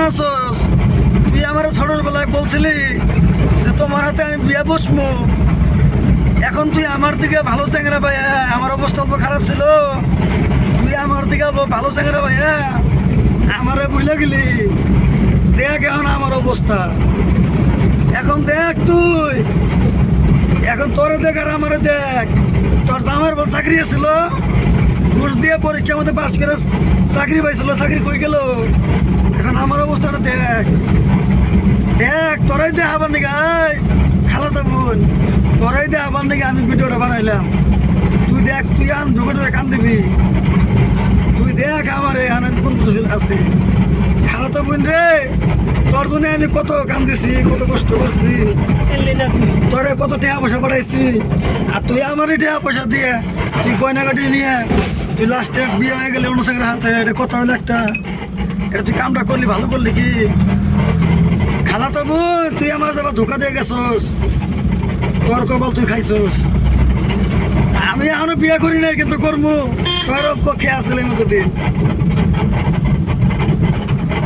আছোস? তুই আমার ছোটবেলায় বলছিলি যে তোমার হাতে আমি বিয়ে বসবো। এখন তুই আমার দিকে ভালো চ্যাংরা ভাইয়া, আমার অবস্থা অল্প খারাপ ছিল, তুই আমার দিকে ভালো চ্যাংরা ভাইয়া আমারে বুঝলে গেলি। দেখ এখন আমার অবস্থা, এখন দেখ তুই, এখন তোরে দেখ আর আমারে দেখ। তোর জামার বল চাকরি আছিল, ঘুষ দিয়ে পরীক্ষা মধ্যে পাস করে চাকরি পাইছিল, চাকরি কই গেল। এখন আমার অবস্থাটা দেখ, দেখ তোরাই দে আবার নাকি খালাতো বোন, তোরাই দে আবার নাকি আমি ভিডিওটা বানাইলাম। তুই দেখ, তুই আন ঢুকে কান দিবি, তুই দেখ আমার এখানে আমি কোন পজিশন আছি। খালাতো বোন রে, তোর জন্য আমি কত কান্দিছি, কত কষ্ট করছি, তোরে কত টাকা পয়সা পাঠাইছি। আর তুই আমারই টাকা পয়সা দিয়ে তুই গয়নাগাটি নিয়ে তুই লাস্টে বিয়ে হয়ে গেলে অন্য সঙ্গে হাতে, এটা কথা হলো একটা। এটা তুই কামটা করলি, ভালো করলি কি? খালাতো বোন, তুই আমার যাবার ধোকা দিয়ে গেছস, তোর কপাল তুই খাইছস। আমি এখনো বিয়ে করি নাই, কিন্তু করবো তোর পক্ষে আসলে মতো দিন।